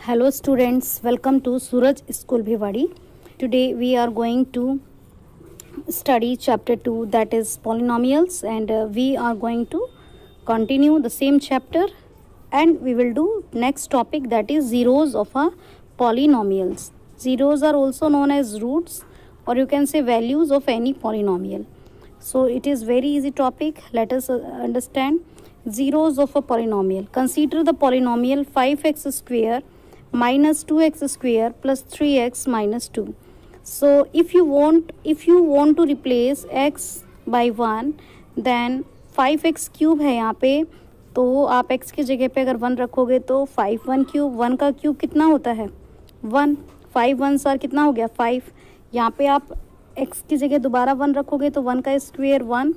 Hello students, welcome to Suraj School Bhiwadi. Today we are going to study chapter 2, that is polynomials, and we are going to continue the same chapter, and we will do next topic, that is zeros of a polynomials. Zeros are also known as roots, or you can say values of any polynomial. So it is very easy topic. Let us understand zeros of a polynomial. Consider the polynomial 5x square minus 2x square plus 3x minus 2. So if you want to replace x by 1, then 5x cube है यहाँ पे, तो आप x की जगह पे अगर 1 रखोगे तो 5 1 क्यूब, 1 का क्यूब कितना होता है 1, 5 1 सर कितना हो गया 5. यहाँ पे आप x की जगह दोबारा 1 रखोगे तो 1 का स्क्वायर 1,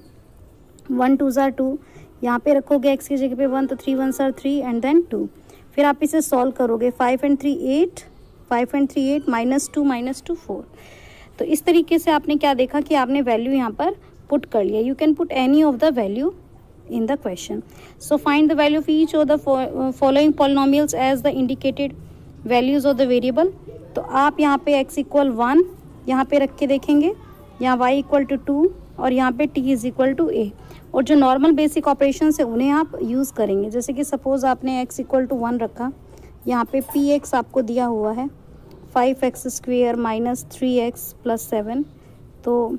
1 2 ज़ार 2. यहाँ पे रखोगे x की जगह पे 1 तो 3 1 सर 3 एंड देन 2. फिर आप इसे सॉल्व करोगे 5 and 3 8, 5 and 3 8, -2 4. तो इस तरीके से आपने क्या देखा कि आपने वैल्यू यहाँ पर पुट कर लिया. You can put any of the value in the question. So find the value of each of the following polynomials as the indicated values of the variable. तो आप यहाँ पे x इक्वल 1 यहाँ पे रख के देखेंगे, यहाँ y इक्वल टू 2 और यहाँ पे t is equal to a. और जो नॉर्मल बेसिक ऑपरेशन है उन्हें आप यूज़ करेंगे. जैसे कि सपोज आपने x इक्वल टू 1 रखा, यहाँ पे px आपको दिया हुआ है 5x square minus 3x plus 7. तो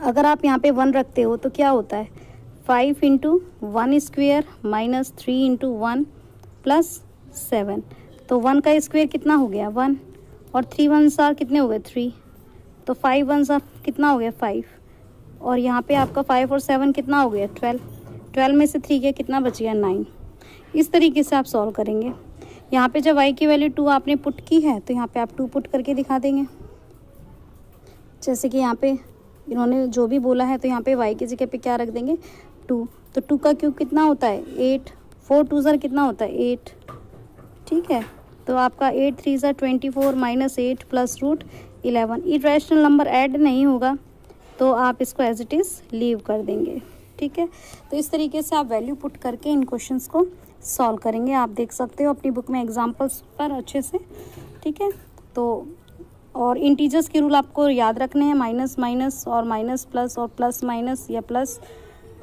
अगर आप यहाँ पे 1 रखते हो तो क्या होता है 5 into 1 square minus 3 into 1 plus 7. तो 1 का स्क्वेयर कितना हो गया 1 और 3 1 ज़ार कितने हो गए 3. तो 5 1 ज़ार कितना हो गया 5 और यहाँ पे आपका 5 और 7 कितना हो गया 12. 12 में से 3 गया कितना बच गया 9. इस तरीके से आप सॉल्व करेंगे. यहाँ पे जब y की वैल्यू 2 आपने पुट की है तो यहाँ पे आप 2 पुट करके दिखा देंगे. जैसे कि यहाँ पे इन्होंने जो भी बोला है तो यहाँ पे y की जगह पे क्या रख देंगे 2. तो 2 का क्यूब कितना होता है 8, 4 2 ज़ार कितना होता है 8. ठीक है, तो आपका 8 3 ज़ार 24 minus 8 plus root 11. Irrational number add नहीं होगा तो आप इसको एज इट इज़ लीव कर देंगे. ठीक है, तो इस तरीके से आप वैल्यू पुट करके इन क्वेश्चंस को सॉल्व करेंगे. आप देख सकते हो अपनी बुक में एग्जांपल्स पर अच्छे से. ठीक है, तो और इंटीजर्स के रूल आपको याद रखने हैं. माइनस माइनस और माइनस प्लस और प्लस माइनस या प्लस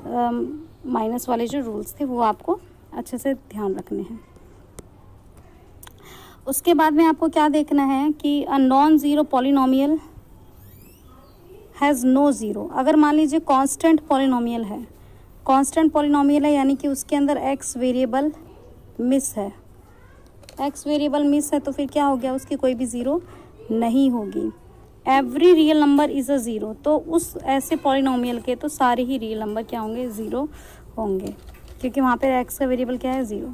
माइनस वाले जो रूल्स थे वो आपको अच्छे से ध्यान रखने हैं. उसके बाद में आपको क्या देखना है कि a non zero polynomial has no zero. अगर मान लीजिए कांस्टेंट पॉलिनोमियल है, कांस्टेंट पॉलिनोमियल है यानी कि उसके अंदर x वेरिएबल मिस है, x वेरिएबल मिस है तो फिर क्या हो गया उसकी कोई भी ज़ीरो नहीं होगी. Every real number is a zero. तो उस ऐसे पॉलिनोमियल के तो सारे ही रियल नंबर क्या होंगे ज़ीरो होंगे, क्योंकि वहाँ पे x का वेरिएबल क्या है ज़ीरो.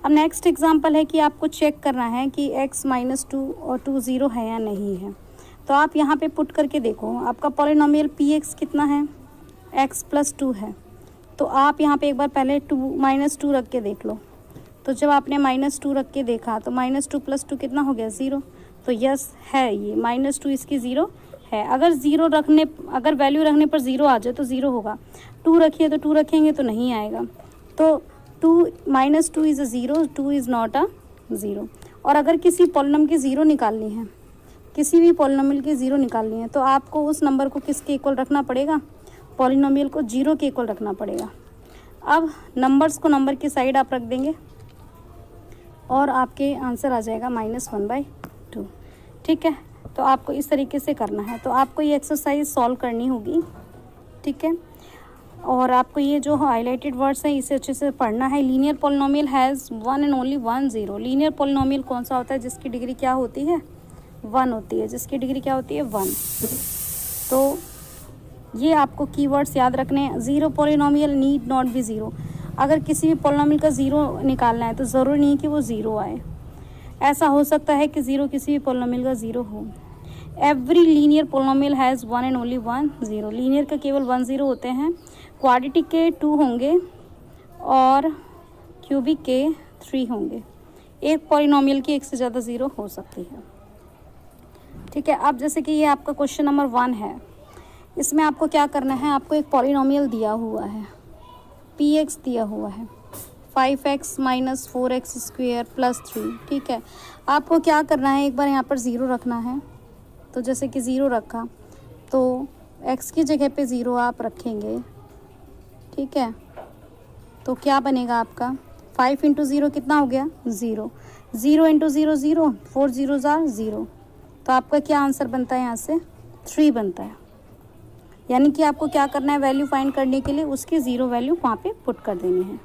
अब नेक्स्ट एग्जांपल है कि आपको चेक करना है कि x माइनस 2 और 2 ज़ीरो है या नहीं है. तो आप यहाँ पे पुट करके देखो, आपका पॉलिनोमियल px कितना है x प्लस 2 है. तो आप यहाँ पे एक बार पहले -2 रख के देख लो. तो जब आपने -2 रख के देखा तो -2 प्लस 2 कितना हो गया 0. तो यस है ये -2 इसकी ज़ीरो है. अगर वैल्यू रखने पर 0 आ जाए तो 0 होगा. 2 रखिए तो 2 रखेंगे तो नहीं आएगा. तो -2 is a zero, 2 is not a zero. और अगर किसी पॉलिनोम की ज़ीरो निकालनी है, किसी भी पॉलिनोमियल की ज़ीरो निकालनी है तो आपको उस नंबर को किसके इक्वल रखना पड़ेगा, पॉलिनोमियल को 0 के इक्वल रखना पड़ेगा. अब नंबर्स को नंबर की साइड आप रख देंगे और आपके आंसर आ जाएगा -1/2. ठीक है, तो आपको इस तरीके से करना है. तो आपको ये एक्सरसाइज सॉल्व करनी होगी. ठीक है, और आपको ये जो हाईलाइटेड वर्ड्स हैं इसे अच्छे से पढ़ना है. Linear polynomial has one and only 1 zero. Linear polynomial कौन सा होता है जिसकी डिग्री क्या होती है 1 होती है, जिसकी डिग्री क्या होती है 1. तो ये आपको कीवर्ड्स याद रखने हैं. Zero polynomial need not be zero. अगर किसी भी पॉलिनोमियल का ज़ीरो निकालना है तो ज़रूरी नहीं कि वो ज़ीरो आए. ऐसा हो सकता है कि ज़ीरो किसी भी पॉलिनोमियल का ज़ीरो हो. Every linear polynomial has one and only 1 zero. Linear का केवल 1 ज़ीरो होते हैं. क्वाड्रेटिक के 2 होंगे और क्यूबिक के 3 होंगे. एक पॉलिनोमियल की एक से ज़्यादा ज़ीरो हो सकती है. ठीक है, अब जैसे कि ये आपका क्वेश्चन नंबर 1 है, इसमें आपको क्या करना है, आपको एक पॉलिनोमियल दिया हुआ है px दिया हुआ है. 5x minus 4x square plus 3। ठीक है, आपको क्या करना है, एक बार यहाँ पर ज़ीरो रखना है। तो जैसे कि ज़ीरो रखा तो x की जगह पे ज़ीरो आप रखेंगे। ठीक है, तो क्या बनेगा आपका 5 इंटू ज़ीरो कितना हो गया 0, 0 इंटू ज़ीरो 0, 4 ज़ीरो ज़ार 0। तो आपका क्या आंसर बनता है यहाँ से 3 बनता है। यानी कि आपको क्या करना है, वैल्यू फाइंड करने के लिए उसकी ज़ीरो वैल्यू वहाँ पे पुट कर देनी है।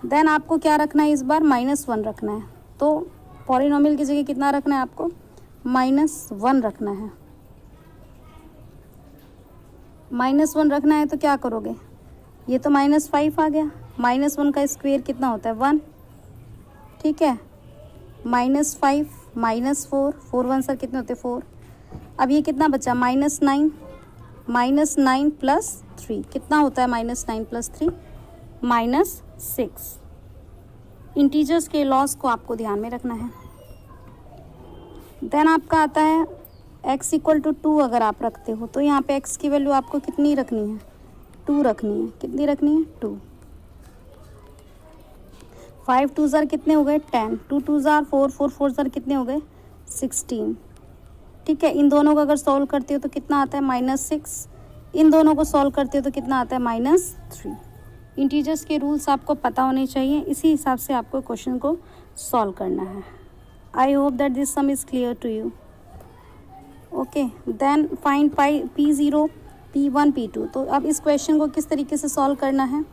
देन आपको क्या रखना है, इस बार -1 रखना है। तो पॉलिनोमियल की जगह कितना रखना है आपको, -1 रखना है। -1 रखना है तो क्या करोगे, ये तो -5 आ गया, -1 का स्क्वायर कितना होता है 1। ठीक है, -5 -4, 4 1 सर कितने होते हैं 4। अब ये कितना बचा -9, -9 प्लस 3 कितना होता है -9 प्लस 3 -6। इंटीजर्स के लॉस को आपको ध्यान में रखना है। देन आपका आता है x इक्वल टू 2 अगर आप रखते हो तो यहाँ पे x की वैल्यू आपको कितनी रखनी है 2 रखनी है। कितनी रखनी है 2। 5 2 ज़ार कितने हो गए 10, 2 2 ज़ार 4, 4 4 ज़ार कितने हो गए 16। ठीक है, इन दोनों को अगर सॉल्व करते हो तो कितना आता है -6, इन दोनों को सॉल्व करते हो तो कितना आता है -3। इंटीजर्स के रूल्स आपको पता होने चाहिए, इसी हिसाब से आपको क्वेश्चन को सॉल्व करना है। I hope that this sum is clear to you. Okay, then find P0, P1, P2। तो अब इस क्वेश्चन को किस तरीके से सॉल्व करना है,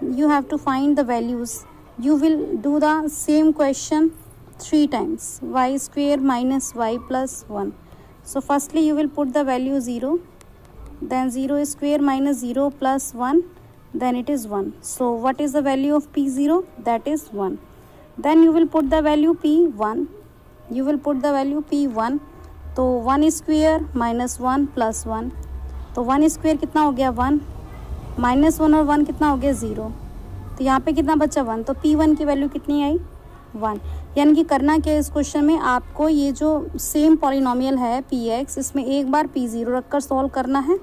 you have to find the values. You will do the same question 3 times, y square minus y plus 1. So firstly you will put the value 0, then 0 square minus 0 plus 1, then it is 1. So what is the value of P0? That is 1. Then you will put the value P1. You will put the value P1. तो 1 square minus 1 plus 1, तो 1 square कितना हो गया 1, -1 और 1 कितना हो गया 0। तो यहाँ पे कितना बचा 1, तो P1 की वैल्यू कितनी आई 1। यानी कि करना क्या है इस क्वेश्चन में, आपको ये जो सेम पॉलिनोमियल है Px, इसमें एक बार P0 रखकर सॉल्व करना है,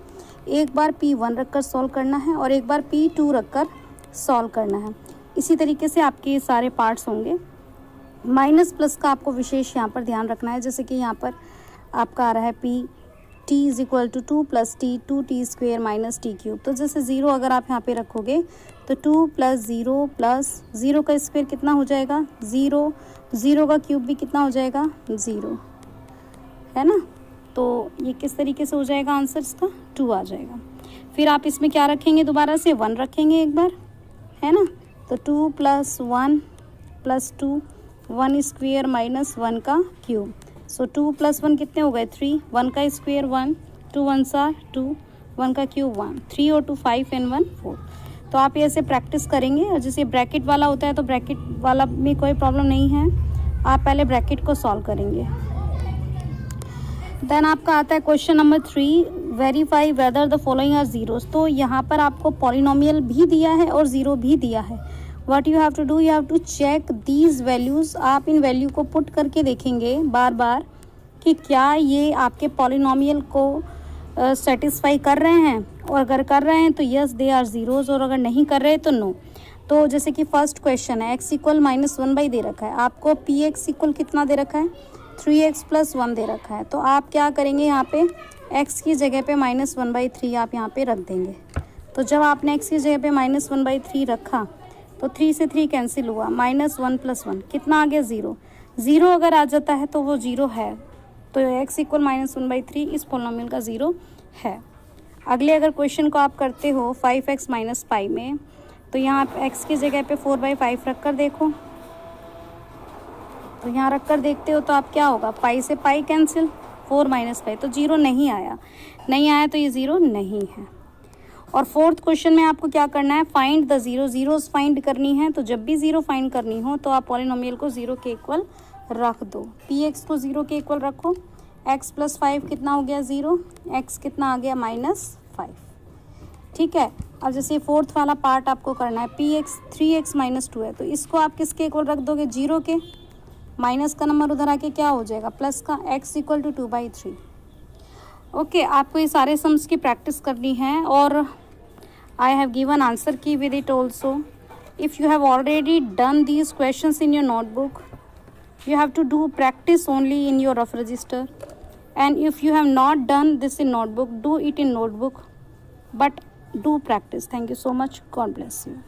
एक बार P1 रखकर सॉल्व करना है और एक बार P2 रखकर सॉल्व करना है। इसी तरीके से आपके ये सारे पार्ट्स होंगे। माइनस प्लस का आपको विशेष यहाँ पर ध्यान रखना है। जैसे कि यहाँ पर आपका आ रहा है t is equal to 2 plus t 2t square minus t cube. तो जैसे 0 अगर आप यहाँ पे रखोगे तो 2 प्लस 0 प्लस 0 का स्क्वेयर कितना हो जाएगा 0, 0 का क्यूब भी कितना हो जाएगा 0, है ना। तो ये किस तरीके से हो जाएगा आंसर इसका 2 आ जाएगा। फिर आप इसमें क्या रखेंगे, दोबारा से 1 रखेंगे एक बार, है ना। तो 2 प्लस 1 प्लस 2, 1 स्क्वेयर माइनस 1 का क्यूब। सो 2 प्लस 1 कितने हो गए 3, 1 का स्क्वेयर 1, 2 1 2, 1 का क्यूब 1, 3 और 2 5 एंड 1 4। तो आप ऐसे प्रैक्टिस करेंगे। और जैसे ब्रैकेट वाला होता है तो ब्रैकेट वाला में कोई प्रॉब्लम नहीं है, आप पहले ब्रैकेट को सॉल्व करेंगे। देन आपका आता है question number 3, verify whether the following are zeros. तो यहाँ पर आपको पॉलिनोमियल भी दिया है और ज़ीरो भी दिया है। What you have to do, you have to check these values. आप इन वैल्यू को पुट करके देखेंगे बार बार कि क्या ये आपके पॉलिनोमियल को सेटिस्फाई कर रहे हैं, और अगर कर रहे हैं तो यस दे आर ज़ीरोज़, और अगर नहीं कर रहे तो नो। तो जैसे कि फर्स्ट क्वेश्चन है x इक्वल -1 दे रखा है, आपको px इक्वल कितना दे रखा है 3x + 1 दे रखा है। तो आप क्या करेंगे, यहाँ पे x की जगह पे -1/3 आप यहाँ पे रख देंगे। तो जब आपने x की जगह पे -1/3 रखा तो 3 से 3 कैंसिल हुआ, -1 + 1 कितना आ गया 0। 0 अगर आ जाता है तो वो 0 है, तो x इक्वल -1/3 इस पॉलिनोमियल का 0 है। अगले अगर क्वेश्चन को आप करते हो 5x - पाई में, तो यहाँ आप x की जगह पे 4/5 रख कर देखो। तो यहाँ रख कर देखते हो तो आप क्या होगा, पाई से पाई कैंसिल, 4 - पाई, तो 0 नहीं आया। नहीं आया तो ये 0 नहीं है। और फोर्थ क्वेश्चन में आपको क्या करना है, find the zero, zeros find करनी है। तो जब भी ज़ीरो फाइंड करनी हो तो आप पॉलिनोमियल को 0 के इक्वल रख दो। px को 0 के इक्वल रखो, x + 5 कितना हो गया 0, x कितना आ गया -5। ठीक है, अब जैसे फोर्थ वाला पार्ट आपको करना है, px 3x - 2 है, तो इसको आप किसके इक्वल रख दोगे 0 के, माइनस का नंबर उधर आके क्या हो जाएगा प्लस का, x इक्वल टू 2/3। ओके, आपको ये सारे सम्स की प्रैक्टिस करनी है और आई हैव गिवन आंसर की with it also. If you have already done these questions in your notebook, you have to do practice only in your rough register. And if you have not done this in notebook, do it in notebook, but do practice. Thank you so much. God bless you.